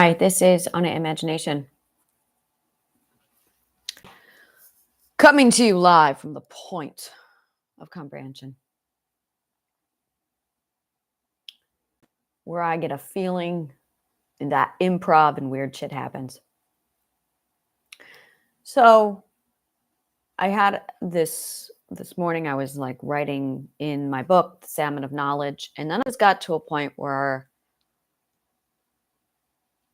Hi, this is On Imagination. Coming to you live from the point of comprehension, where I get a feeling that improv and weird shit happens. So I had this morning, I was like writing in my book, The Salmon of Knowledge, and then it got to a point where,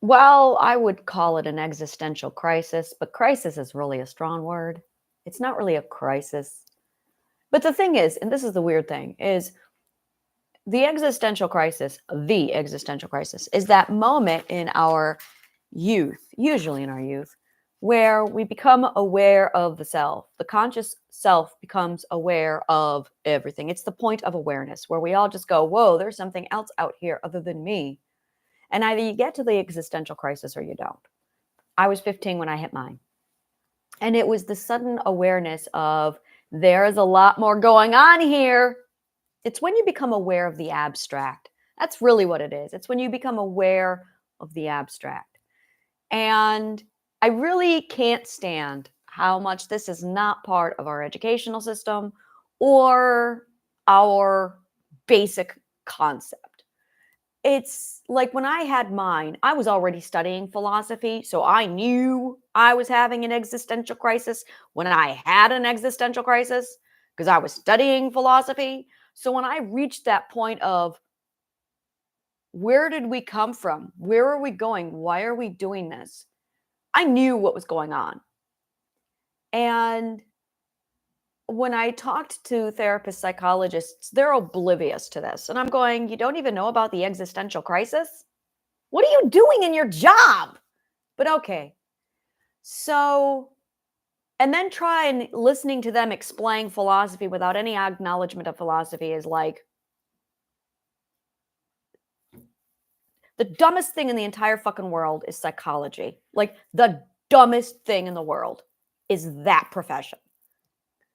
well, I would call it an existential crisis, but crisis is really a strong word. It's not really a crisis. But the thing is, and this is the weird thing, is the existential crisis is that moment in our youth, usually in our youth, where we become aware of the self. The conscious self becomes aware of everything. It's the point of awareness where we all just go, whoa, there's something else out here other than me. And either you get to the existential crisis or you don't. I was 15 when I hit mine. And it was the sudden awareness of there's a lot more going on here. It's when you become aware of the abstract. That's really what it is. It's when you become aware of the abstract. And I really can't stand how much this is not part of our educational system or our basic concept. It's like when I had mine, I was already studying philosophy, so I knew I was having an existential crisis when I had an existential crisis because I was studying philosophy. So when I reached that point of where did we come from? Where are we going? Why are we doing this? I knew what was going on. And when I talked to therapists, psychologists, they're oblivious to this. And I'm going, you don't even know about the existential crisis? What are you doing in your job? But okay. So, and then try and listening to them explain philosophy without any acknowledgement of philosophy is like the dumbest thing in the entire fucking world is psychology. Like the dumbest thing in the world is that profession.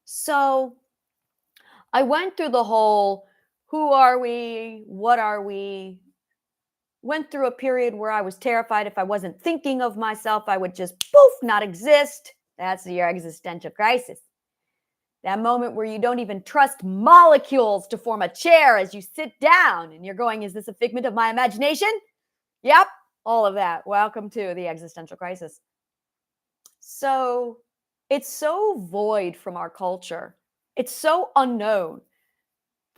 So I went through the whole, who are we? What are we? Went through a period where I was terrified if I wasn't thinking of myself, I would just poof, not exist. That's your existential crisis. That moment where you don't even trust molecules to form a chair as you sit down and you're going, is this a figment of my imagination? Yep, all of that. Welcome to the existential crisis. So it's so void from our culture. It's so unknown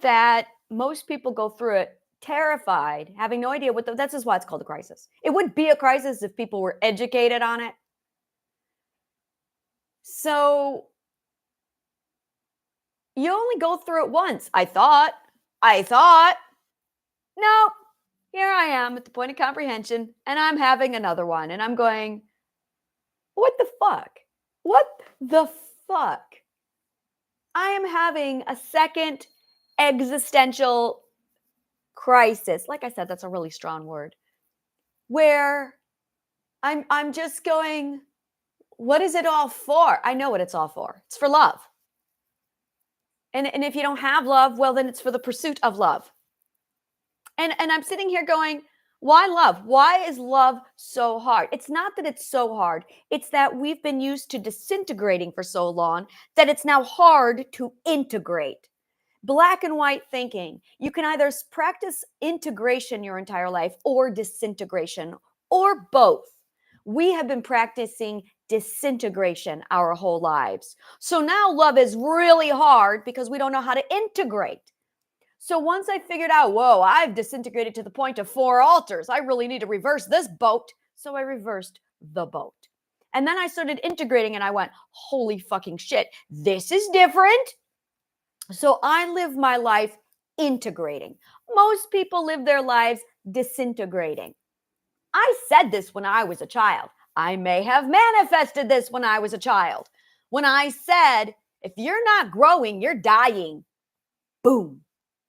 that most people go through it terrified, having no idea what that's just why it's called a crisis. It would be a crisis if people were educated on it. So you only go through it once. I thought, no, here I am at the point of comprehension and I'm having another one. And I'm going, what the fuck? What the fuck? I am having a second existential crisis. Like I said, that's a really strong word. Where I'm just going, what is it all for? I know what it's all for. It's for love. And if you don't have love, well, then it's for the pursuit of love. And I'm sitting here going, why love? Why is love so hard? It's not that it's so hard. It's that we've been used to disintegrating for so long that it's now hard to integrate. Black and white thinking. You can either practice integration your entire life or disintegration or both. We have been practicing disintegration our whole lives. So now love is really hard because we don't know how to integrate. So once I figured out, whoa, I've disintegrated to the point of 4 altars. I really need to reverse this boat. So I reversed the boat. And then I started integrating and I went, holy fucking shit, this is different. So I live my life integrating. Most people live their lives disintegrating. I said this when I was a child. I may have manifested this when I was a child. When I said, if you're not growing, you're dying. Boom.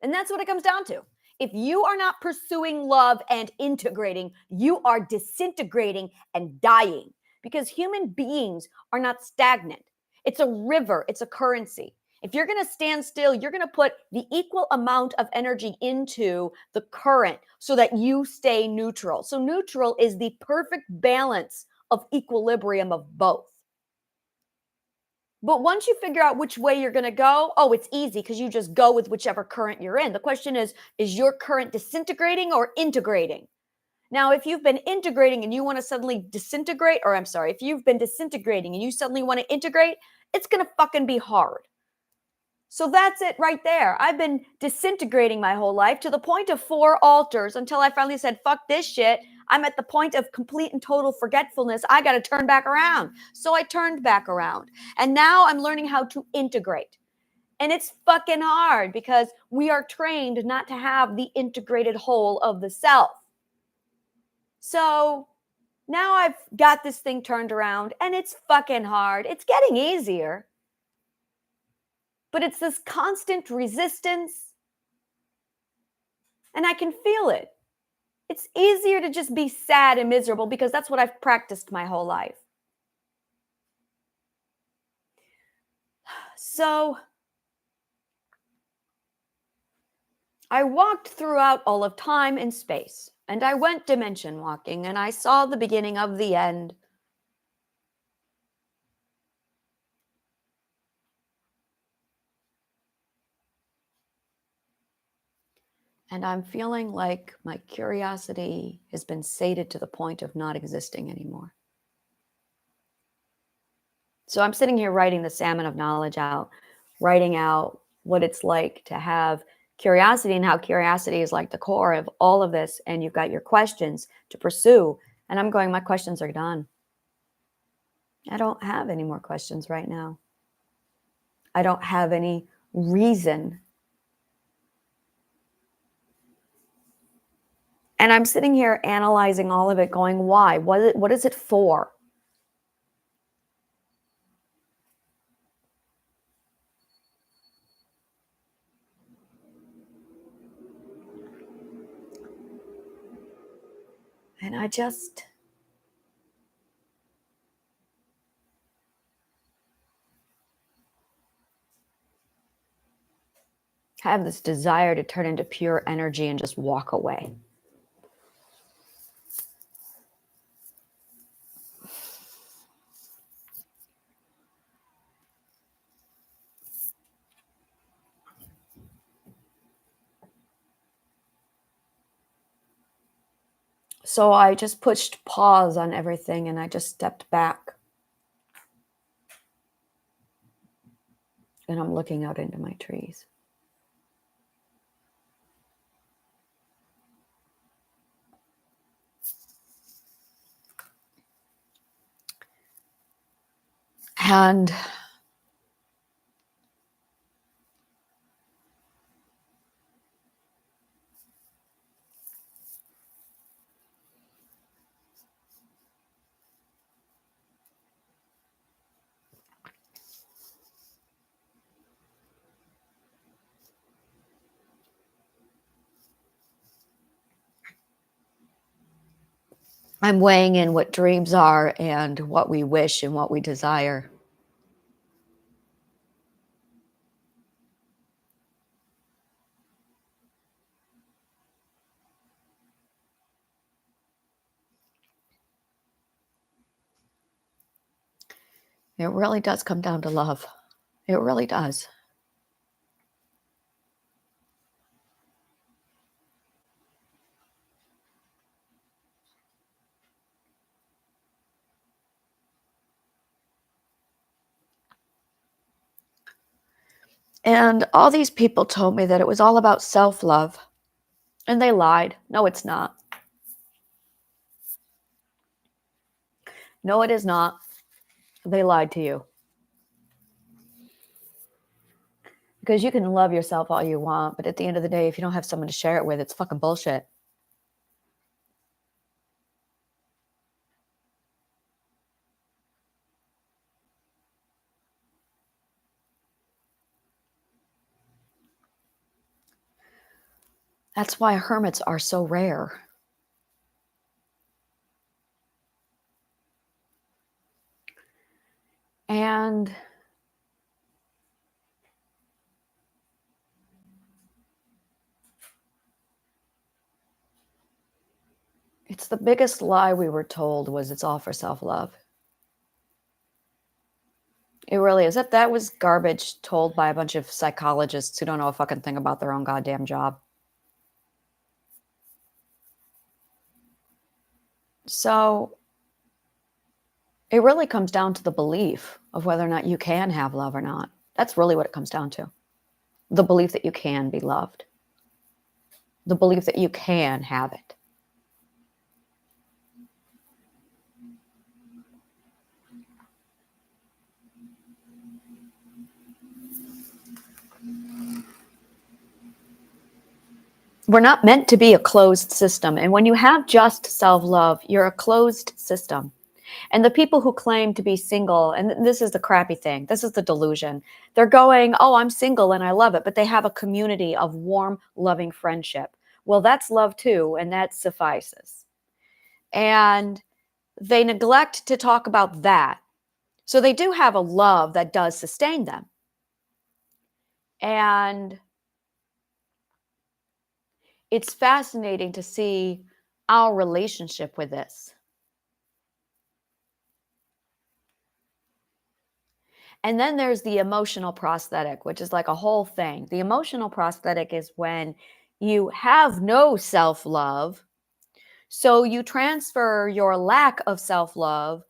And that's what it comes down to. If you are not pursuing love and integrating, you are disintegrating and dying because human beings are not stagnant. It's a river. It's a currency. If you're going to stand still, you're going to put the equal amount of energy into the current so that you stay neutral. So neutral is the perfect balance of equilibrium of both. But once you figure out which way you're going to go, oh, it's easy because you just go with whichever current you're in. The question is your current disintegrating or integrating? Now, if you've been integrating and you want to suddenly disintegrate, or I'm sorry, if you've been disintegrating and you suddenly want to integrate, it's going to fucking be hard. So that's it right there. I've been disintegrating my whole life to the point of 4 altars until I finally said, fuck this shit. I'm at the point of complete and total forgetfulness. I got to turn back around. So I turned back around. And now I'm learning how to integrate. And it's fucking hard because we are trained not to have the integrated whole of the self. So now I've got this thing turned around and it's fucking hard. It's getting easier. But it's this constant resistance. And I can feel it. It's easier to just be sad and miserable because that's what I've practiced my whole life. So I walked throughout all of time and space, and I went dimension walking, and I saw the beginning of the end. And I'm feeling like my curiosity has been sated to the point of not existing anymore. So I'm sitting here writing the salmon of knowledge out, writing out what it's like to have curiosity and how curiosity is like the core of all of this. And you've got your questions to pursue. And I'm going, my questions are done. I don't have any more questions right now. I don't have any reason. And I'm sitting here analyzing all of it, going, why? What is it for? And I just have this desire to turn into pure energy and just walk away. So I just pushed pause on everything and I just stepped back. And I'm looking out into my trees. And I'm weighing in what dreams are and what we wish and what we desire. It really does come down to love. It really does. And all these people told me that it was all about self-love. And they lied. No, it's not. No, it is not. They lied to you. Because you can love yourself all you want, but at the end of the day, if you don't have someone to share it with, it's fucking bullshit. That's why hermits are so rare. And It's the biggest lie we were told was it's all for self-love. It really is. That was garbage told by a bunch of psychologists who don't know a fucking thing about their own goddamn job. So it really comes down to the belief of whether or not you can have love or not. That's really what it comes down to. The belief that you can be loved. The belief that you can have it. We're not meant to be a closed system. And when you have just self-love, you're a closed system. And the people who claim to be single, and this is the crappy thing, this is the delusion. They're going, oh, I'm single and I love it, but they have a community of warm, loving friendship. Well, that's love too, and that suffices. And they neglect to talk about that. So they do have a love that does sustain them. And it's fascinating to see our relationship with this. And then there's the emotional prosthetic, which is like a whole thing. The emotional prosthetic is when you have no self-love, so you transfer your lack of self-love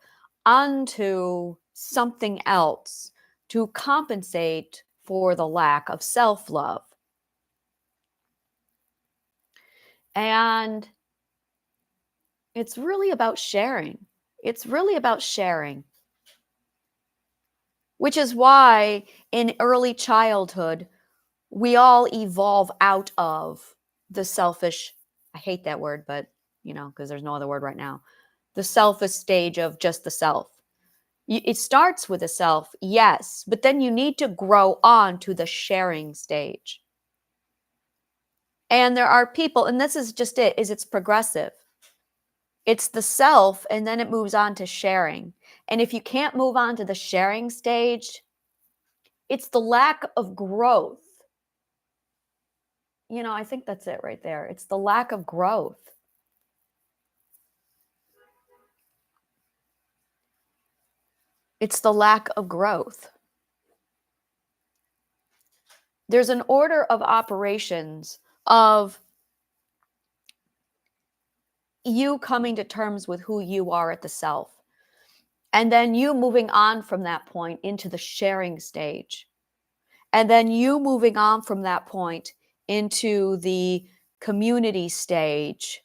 onto something else to compensate for the lack of self-love. And it's really about sharing. It's really about sharing. Which is why in early childhood, we all evolve out of the selfish, I hate that word, but because there's no other word right now, the selfish stage of just the self. It starts with the self, yes, but then you need to grow on to the sharing stage. And there are people, and this is just it, is it's progressive. It's the self, and then it moves on to sharing. And if you can't move on to the sharing stage, it's the lack of growth. I think that's it right there. It's the lack of growth. It's the lack of growth. There's an order of operations of you coming to terms with who you are at the self. And then you moving on from that point into the sharing stage. And then you moving on from that point into the community stage.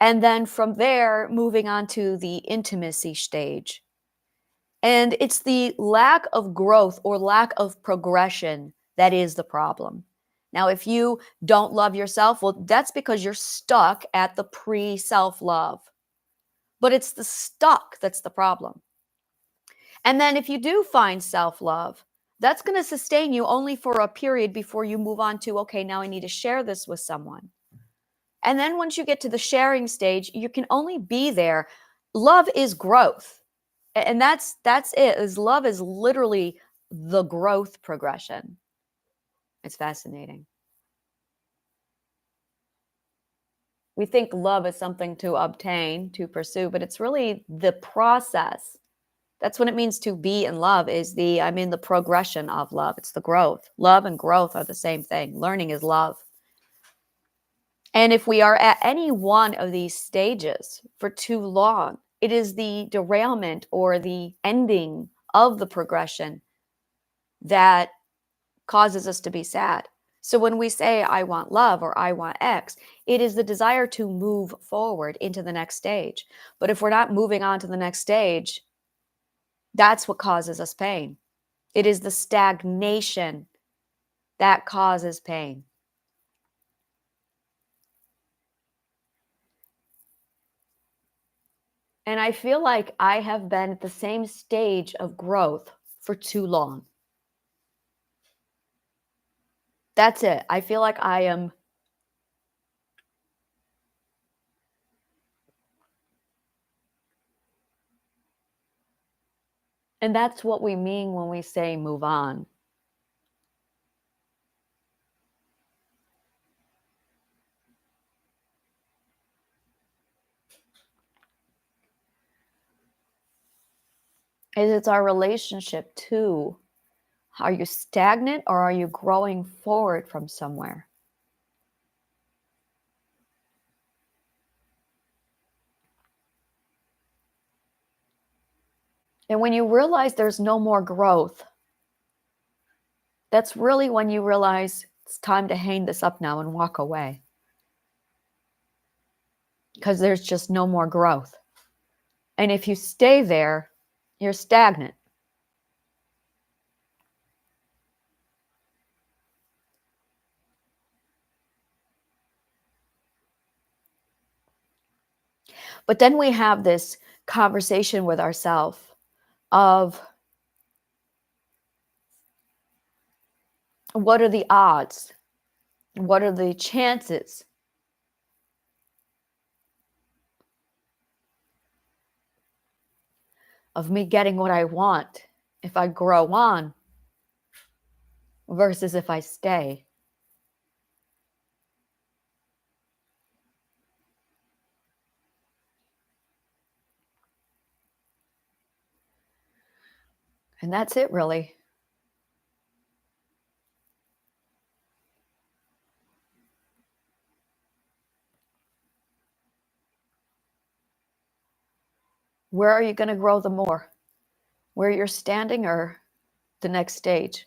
And then from there, moving on to the intimacy stage. And it's the lack of growth or lack of progression that is the problem. Now, if you don't love yourself, well, that's because you're stuck at the pre-self-love. But it's the stuck that's the problem. And then if you do find self-love, that's going to sustain you only for a period before you move on to, okay, now I need to share this with someone. And then once you get to the sharing stage, you can only be there. Love is growth. And that's it. Is love is literally the growth progression. It's fascinating. We think love is something to obtain, to pursue, but it's really the process. That's what it means to be in love is the progression of love. It's the growth. Love and growth are the same thing. Learning is love. And if we are at any one of these stages for too long, it is the derailment or the ending of the progression that causes us to be sad. So when we say, I want love or I want X, it is the desire to move forward into the next stage. But if we're not moving on to the next stage, that's what causes us pain. It is the stagnation that causes pain. And I feel like I have been at the same stage of growth for too long. That's it. I feel like I am. And that's what we mean when we say move on. is it's our relationship to, are you stagnant or are you growing forward from somewhere? And when you realize there's no more growth, that's really when you realize it's time to hang this up now and walk away. Because there's just no more growth. And if you stay there, you're stagnant. But then we have this conversation with ourselves of, what are the odds? What are the chances of me getting what I want if I grow on versus if I stay? And that's it, really. Where are you going to grow the more? Where you're standing or the next stage?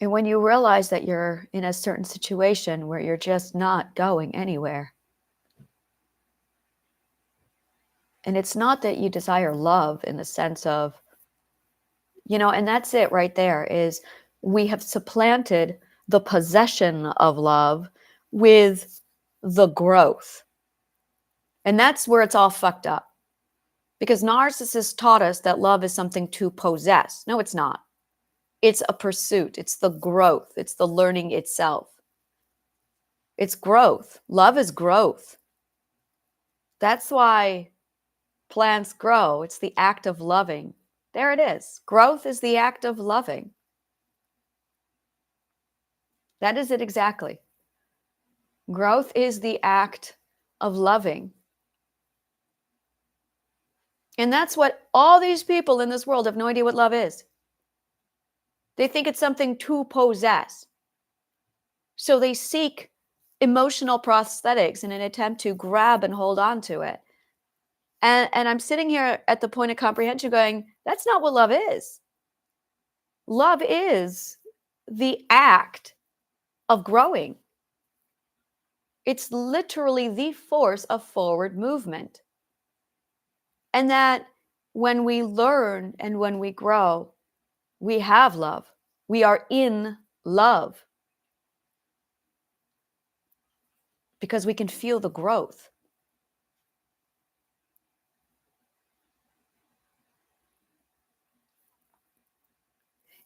And when you realize that you're in a certain situation where you're just not going anywhere, and it's not that you desire love in the sense of, and that's it right there, is we have supplanted the possession of love with the growth. And that's where it's all fucked up. Because narcissists taught us that love is something to possess. No, it's not. It's a pursuit. It's the growth. It's the learning itself. It's growth. Love is growth. That's why plants grow. It's the act of loving. There it is. Growth is the act of loving. That is it exactly. Growth is the act of loving. And that's what all these people in this world have no idea what love is. They think it's something to possess. So they seek emotional prosthetics in an attempt to grab and hold on to it. And I'm sitting here at the point of comprehension going, that's not what love is. Love is the act of growing. It's literally the force of forward movement. And that when we learn and when we grow, we have love. We are in love. Because we can feel the growth.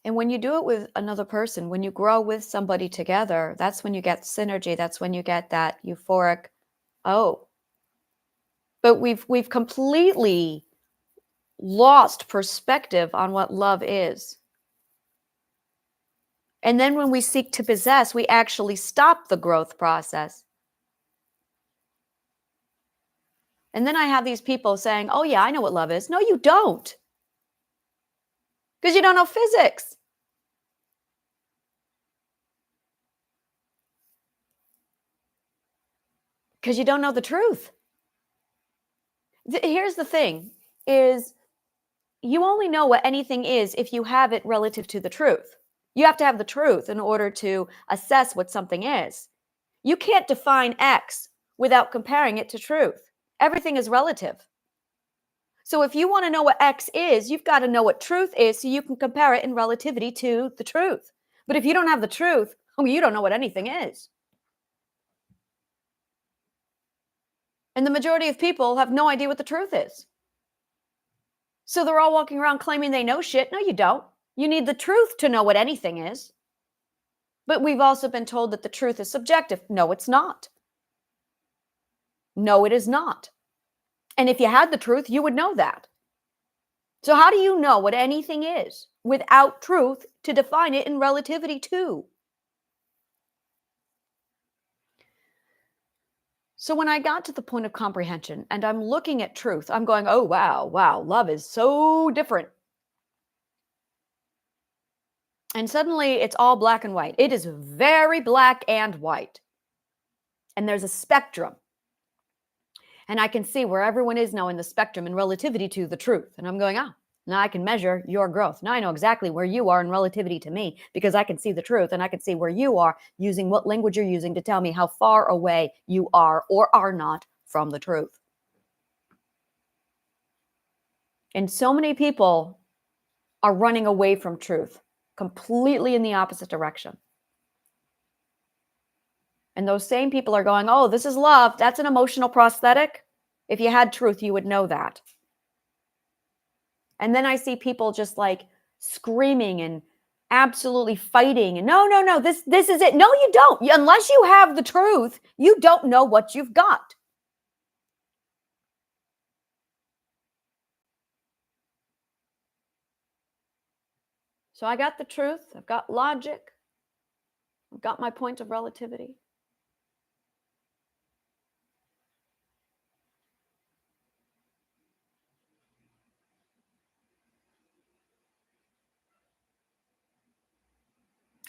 And when you do it with another person, when you grow with somebody together, that's when you get synergy. That's when you get that euphoric, oh. But we've completely lost perspective on what love is. And then when we seek to possess, we actually stop the growth process. And then I have these people saying, oh yeah, I know what love is. No, you don't. Because you don't know physics. Because you don't know the truth. Here's the thing, is you only know what anything is if you have it relative to the truth. You have to have the truth in order to assess what something is. You can't define X without comparing it to truth. Everything is relative. So if you want to know what X is, you've got to know what truth is so you can compare it in relativity to the truth. But if you don't have the truth, you don't know what anything is. And the majority of people have no idea what the truth is. So they're all walking around claiming they know shit. No, you don't. You need the truth to know what anything is. But we've also been told that the truth is subjective. No, it's not. No, it is not. And if you had the truth, you would know that. So how do you know what anything is without truth to define it in relativity to? So when I got to the point of comprehension and I'm looking at truth, I'm going, oh, wow, wow, love is so different. And suddenly it's all black and white. It is very black and white. And there's a spectrum. And I can see where everyone is now in the spectrum in relativity to the truth. And I'm going, now I can measure your growth. Now I know exactly where you are in relativity to me because I can see the truth and I can see where you are using what language you're using to tell me how far away you are or are not from the truth. And so many people are running away from truth, completely in the opposite direction. And those same people are going, oh, this is love. That's an emotional prosthetic. If you had truth, you would know that. And then I see people just like screaming and absolutely fighting. And no, this is it. No, you don't. Unless you have the truth, you don't know what you've got. So I got the truth. I've got logic. I've got my point of relativity.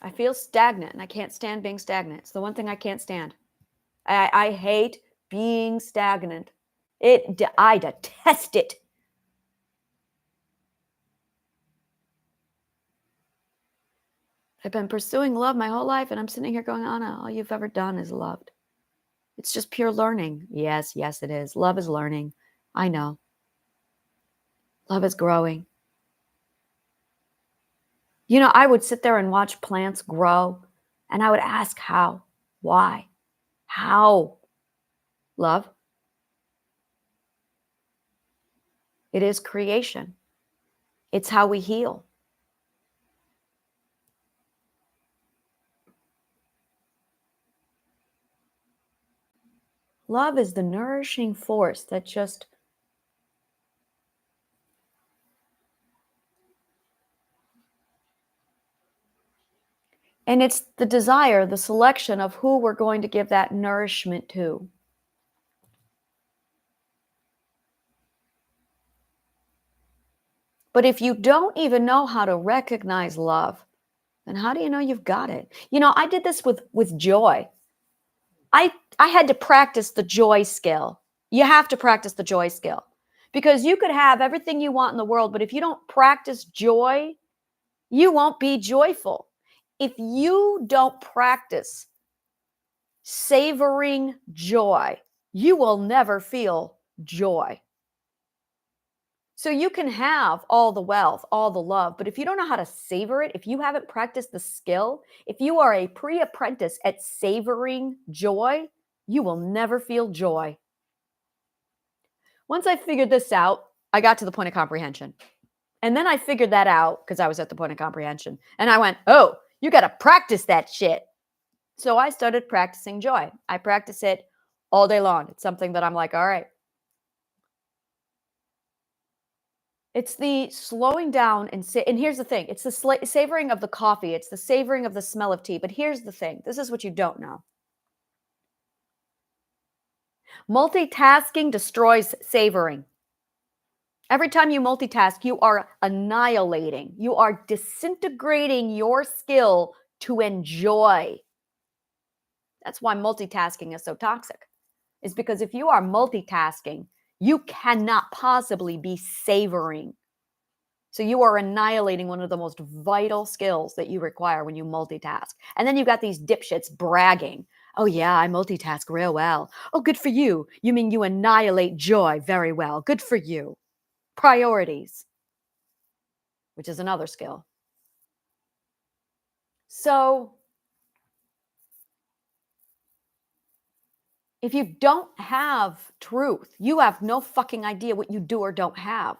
I feel stagnant and I can't stand being stagnant. It's the one thing I can't stand. I hate being stagnant. I detest it. I've been pursuing love my whole life and I'm sitting here going, Anna, all you've ever done is loved. It's just pure learning. Yes, it is. Love is learning. I know. Love is growing. You know, I would sit there and watch plants grow and I would ask how, why, how? Love. It is creation. It's how we heal. Love is the nourishing force that just and it's the desire, the selection of who we're going to give that nourishment to. But if you don't even know how to recognize love, then how do you know you've got it? You know, I did this with joy. I had to practice the joy skill. You have to practice the joy skill because you could have everything you want in the world, but if you don't practice joy, you won't be joyful. If you don't practice savoring joy, you will never feel joy. So you can have all the wealth, all the love, but if you don't know how to savor it, if you haven't practiced the skill, if you are a pre-apprentice at savoring joy, you will never feel joy. Once I figured this out, I got to the point of comprehension. And then I figured that out because I was at the point of comprehension. And I went, oh, you got to practice that shit. So I started practicing joy. I practice it all day long. It's something that I'm like, all right. It's the slowing down and here's the thing. It's the savoring of the coffee. It's the savoring of the smell of tea. But here's the thing. This is what you don't know. Multitasking destroys savoring. Every time you multitask, you are annihilating. You are disintegrating your skill to enjoy. That's why multitasking is so toxic. Is because if you are multitasking, you cannot possibly be savoring. So you are annihilating one of the most vital skills that you require when you multitask. And then you got these dipshits bragging. Oh yeah, I multitask real well. Oh, good for you. You mean you annihilate joy very well. Good for you. Priorities, which is another skill. So if you don't have truth, you have no fucking idea what you do or don't have.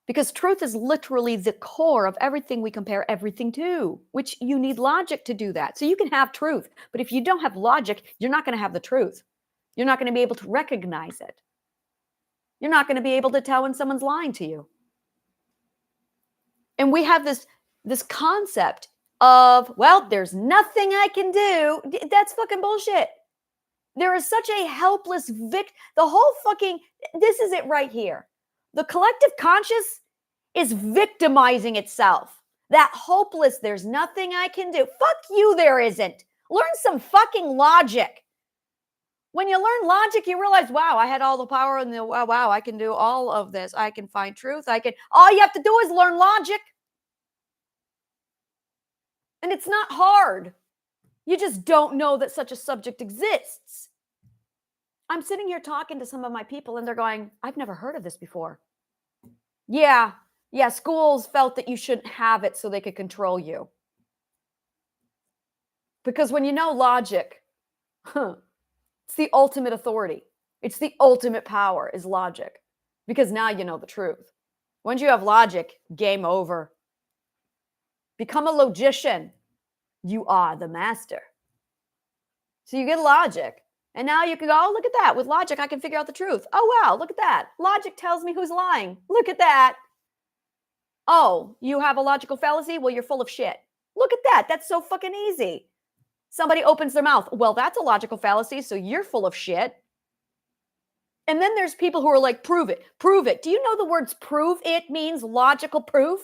Because truth is literally the core of everything we compare everything to, which you need logic to do that. So you can have truth, but if you don't have logic, you're not going to have the truth. You're not going to be able to recognize it. You're not going to be able to tell when someone's lying to you. And we have this concept of, well, there's nothing I can do. That's fucking bullshit. There is such a helpless the whole fucking, this is it right here. The collective conscious is victimizing itself. That hopeless, there's nothing I can do. Fuck you, there isn't. Learn some fucking logic. When you learn logic, you realize, wow, I had all the power and wow, I can do all of this. I can find truth. All you have to do is learn logic. And it's not hard. You just don't know that such a subject exists. I'm sitting here talking to some of my people and they're going, I've never heard of this before. Yeah, schools felt that you shouldn't have it so they could control you. Because when you know logic, it's the ultimate authority. It's the ultimate power is logic. Because now you know the truth. Once you have logic, game over. Become a logician. You are the master. So you get logic. And now you can go, oh, look at that. With logic, I can figure out the truth. Oh, wow, look at that. Logic tells me who's lying. Look at that. Oh, you have a logical fallacy? Well, you're full of shit. Look at that. That's so fucking easy. Somebody opens their mouth. Well, that's a logical fallacy, so you're full of shit. And then there's people who are like, prove it, prove it. Do you know the words prove it means logical proof?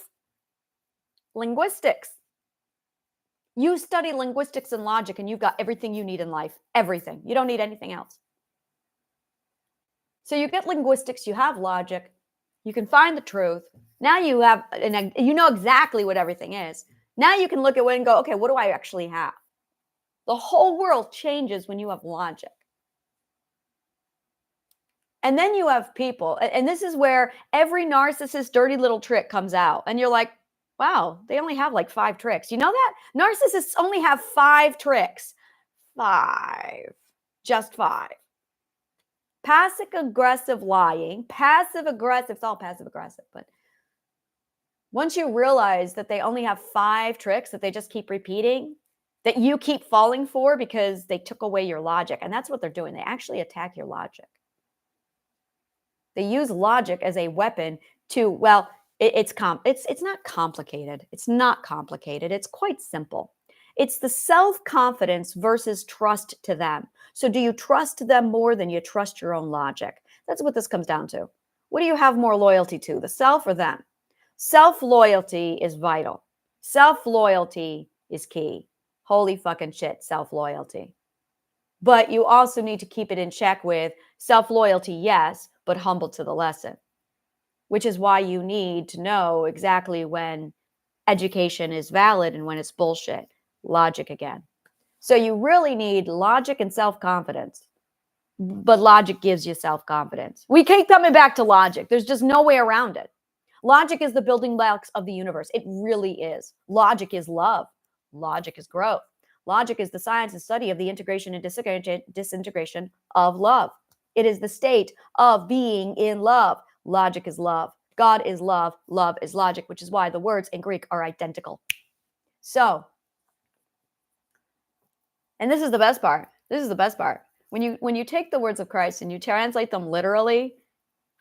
Linguistics. You study linguistics and logic and you've got everything you need in life. Everything. You don't need anything else. So you get linguistics, you have logic, you can find the truth. Now you have, you know exactly what everything is. Now you can look at it and go, okay, what do I actually have? The whole world changes when you have logic. And then you have people, and this is where every narcissist's dirty little trick comes out. And you're like, wow, they only have like 5 tricks. You know that? Narcissists only have 5 tricks. 5. Just 5. Passive-aggressive lying. Passive-aggressive. It's all passive-aggressive. But once you realize that they only have 5 tricks that they just keep repeating, that you keep falling for because they took away your logic. And that's what they're doing. They actually attack your logic. They use logic as a weapon to, well, it's not complicated. It's not complicated. It's quite simple. It's the self-confidence versus trust to them. So do you trust them more than you trust your own logic? That's what this comes down to. What do you have more loyalty to, the self or them? Self-loyalty is vital. Self-loyalty is key. Holy fucking shit, self-loyalty. But you also need to keep it in check with self-loyalty, yes, but humble to the lesson. Which is why you need to know exactly when education is valid and when it's bullshit. Logic again. So you really need logic and self-confidence. But logic gives you self-confidence. We keep coming back to logic. There's just no way around it. Logic is the building blocks of the universe. It really is. Logic is love. Logic is growth. Logic is the science and study of the integration and disintegration of love. It is the state of being in love. Logic is love. God is love. Love is logic, which is why the words in Greek are identical. So, and this is the best part. This is the best part. When you take the words of Christ and you translate them literally,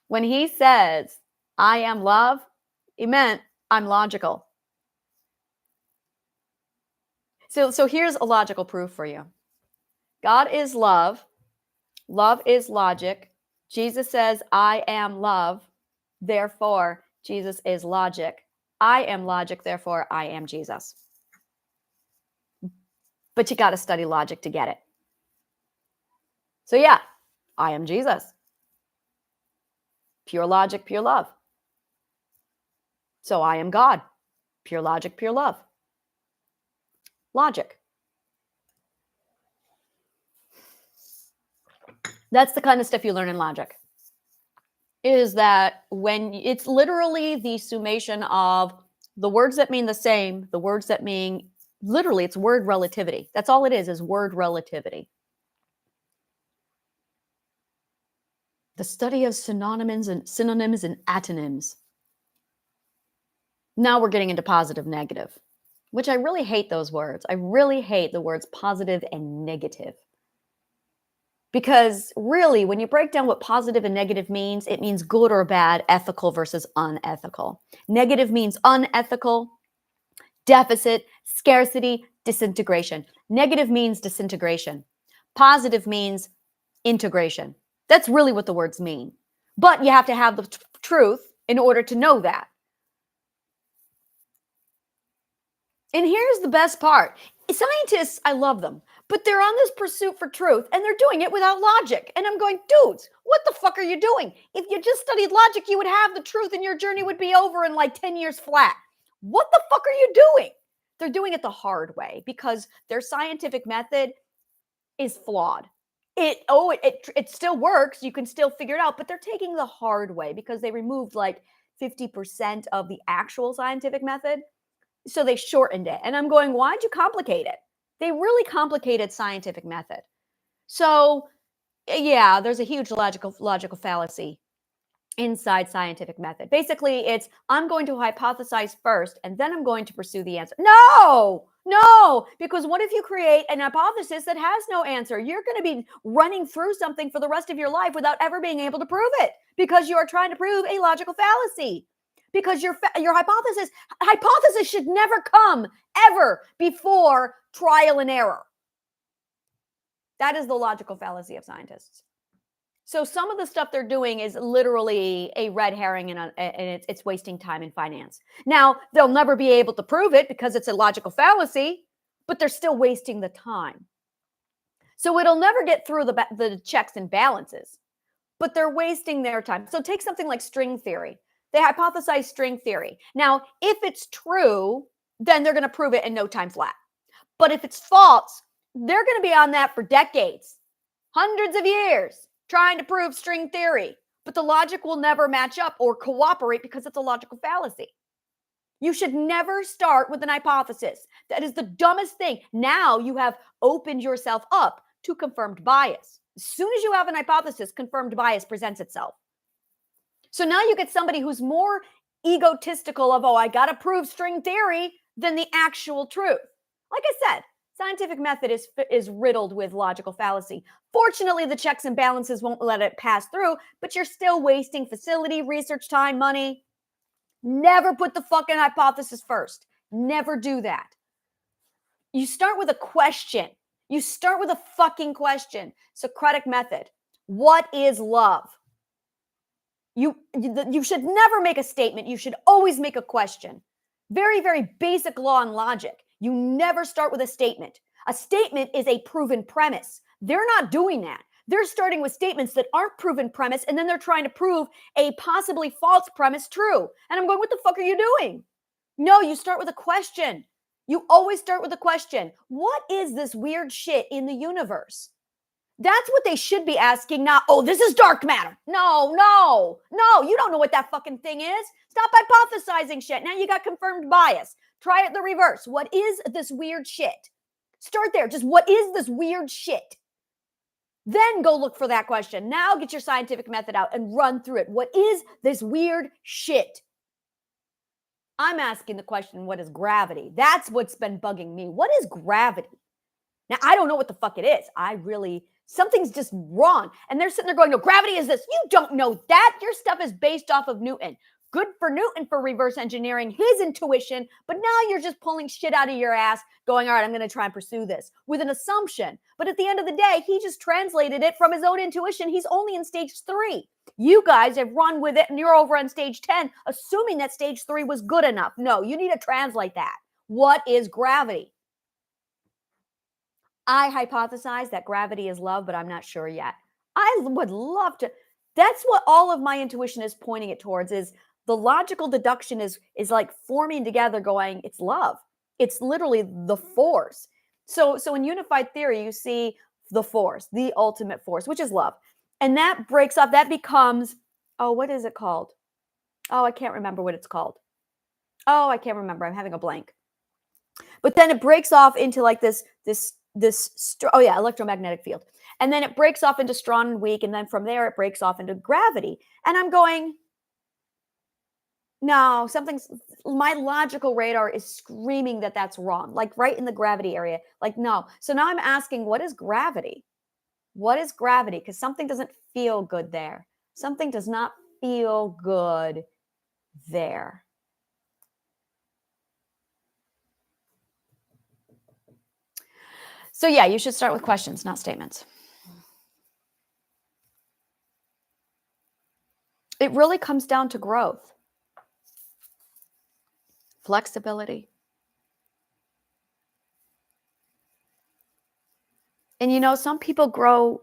when he says, I am love, he meant I'm logical. So here's a logical proof for you. God is love. Love is logic. Jesus says, I am love. Therefore, Jesus is logic. I am logic. Therefore, I am Jesus. But you got to study logic to get it. So yeah, I am Jesus. Pure logic, pure love. So I am God. Pure logic, pure love. Logic. That's the kind of stuff you learn in logic. Is that when it's literally the summation of the words that mean the same, the words that mean, literally it's word relativity. That's all it is word relativity. The study of synonyms and antonyms. Now we're getting into positive, negative, which I really hate those words. I really hate the words positive and negative. Because really, when you break down what positive and negative means, it means good or bad, ethical versus unethical. Negative means unethical, deficit, scarcity, disintegration. Negative means disintegration. Positive means integration. That's really what the words mean. But you have to have the truth in order to know that. And here's the best part. Scientists, I love them, but they're on this pursuit for truth and they're doing it without logic. And I'm going, dudes, what the fuck are you doing? If you just studied logic, you would have the truth and your journey would be over in like 10 years flat. What the fuck are you doing? They're doing it the hard way because their scientific method is flawed. It still works. You can still figure it out, but they're taking the hard way because they removed like 50% of the actual scientific method. So they shortened it. And I'm going, why'd you complicate it? They really complicated scientific method. So yeah, there's a huge logical fallacy inside scientific method. Basically, it's I'm going to hypothesize first and then I'm going to pursue the answer. No, because what if you create an hypothesis that has no answer? You're going to be running through something for the rest of your life without ever being able to prove it because you are trying to prove a logical fallacy. Because your hypothesis should never come ever before trial and error. That is the logical fallacy of scientists. So some of the stuff they're doing is literally a red herring and it's wasting time and finance. Now, they'll never be able to prove it because it's a logical fallacy, but they're still wasting the time. So it'll never get through the checks and balances, but they're wasting their time. So take something like string theory. They hypothesize string theory. Now, if it's true, then they're going to prove it in no time flat. But if it's false, they're going to be on that for decades, hundreds of years, trying to prove string theory. But the logic will never match up or cooperate because it's a logical fallacy. You should never start with an hypothesis. That is the dumbest thing. Now you have opened yourself up to confirmed bias. As soon as you have an hypothesis, confirmed bias presents itself. So now you get somebody who's more egotistical of, I got to prove string theory than the actual truth. Like I said, scientific method is riddled with logical fallacy. Fortunately, the checks and balances won't let it pass through, but you're still wasting facility, research time, money. Never put the fucking hypothesis first. Never do that. You start with a question. You start with a fucking question. Socratic method. What is love? You should never make a statement. You should always make a question. Very, very basic law and logic. You never start with a statement. A statement is a proven premise. They're not doing that. They're starting with statements that aren't proven premise, and then they're trying to prove a possibly false premise true. And I'm going, what the fuck are you doing? No, you start with a question. You always start with a question. What is this weird shit in the universe? That's what they should be asking, not, this is dark matter. No, you don't know what that fucking thing is. Stop hypothesizing shit. Now you got confirmed bias. Try it the reverse. What is this weird shit? Start there. Just what is this weird shit? Then go look for that question. Now get your scientific method out and run through it. What is this weird shit? I'm asking the question, what is gravity? That's what's been bugging me. What is gravity? Now, I don't know what the fuck it is. Something's just wrong. And they're sitting there going, no, gravity is this. You don't know that. Your stuff is based off of Newton. Good for Newton for reverse engineering his intuition, but now you're just pulling shit out of your ass going, all right, I'm going to try and pursue this with an assumption. But at the end of the day, he just translated it from his own intuition. He's only in stage 3. You guys have run with it and you're over on stage 10, assuming that stage 3 was good enough. No, you need to translate that. What is gravity? I hypothesize that gravity is love, but I'm not sure yet. I would love to. That's what all of my intuition is pointing it towards, is the logical deduction is like forming together going, it's love. It's literally the force. So in unified theory, you see the force, the ultimate force, which is love. And that breaks up, that becomes, what is it called? I can't remember what it's called. I can't remember. I'm having a blank. But then it breaks off into like this electromagnetic field. And then it breaks off into strong and weak. And then from there, it breaks off into gravity. And I'm going, no, my logical radar is screaming that that's wrong. Like right in the gravity area. Like, no. So now I'm asking, what is gravity? What is gravity? Because something doesn't feel good there. Something does not feel good there. So yeah, you should start with questions, not statements. It really comes down to growth, flexibility. And some people grow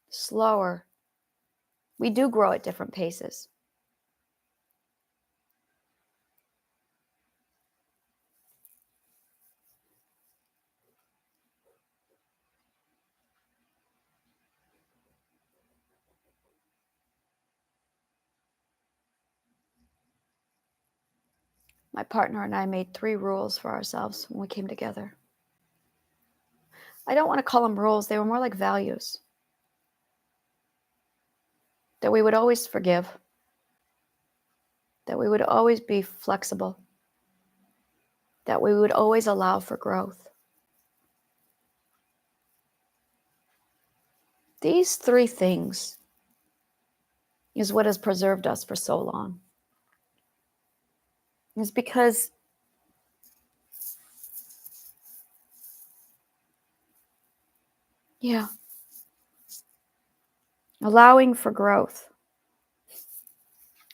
slower. We do grow at different paces. My partner and I made 3 rules for ourselves when we came together. I don't want to call them rules, they were more like values. That we would always forgive, that we would always be flexible, that we would always allow for growth. These 3 things is what has preserved us for so long. It's because allowing for growth.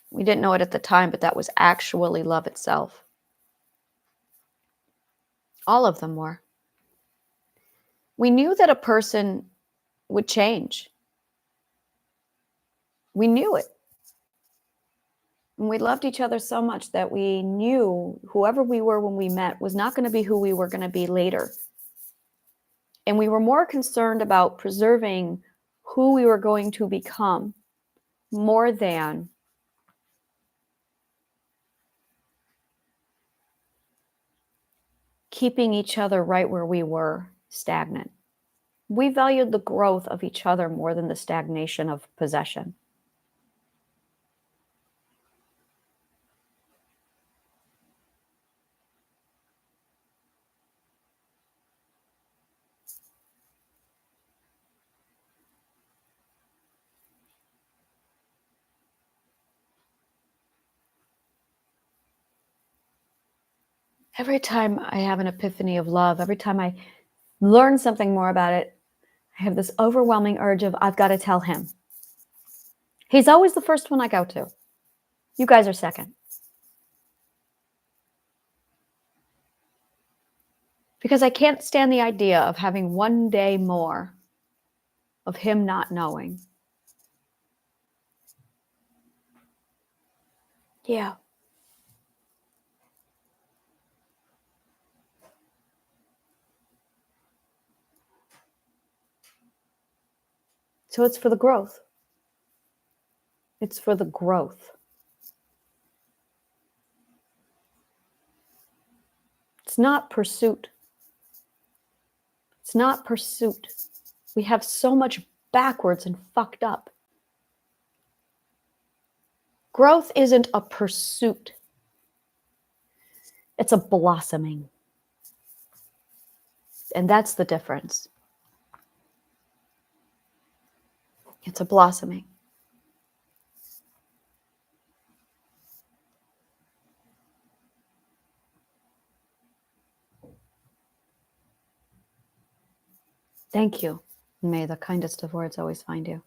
We didn't know it at the time, but that was actually love itself. All of them were. We knew that a person would change. We knew it. And we loved each other so much that we knew whoever we were when we met was not going to be who we were going to be later. And we were more concerned about preserving who we were going to become more than keeping each other right where we were, stagnant. We valued the growth of each other more than the stagnation of possession. Every time I have an epiphany of love, every time I learn something more about it, I have this overwhelming urge of, I've got to tell him. He's always the first one I go to. You guys are second. Because I can't stand the idea of having one day more of him not knowing. Yeah. So it's for the growth. It's for the growth. It's not pursuit. It's not pursuit. We have so much backwards and fucked up. Growth isn't a pursuit. It's a blossoming. And that's the difference. It's a blossoming. Thank you. May the kindest of words always find you.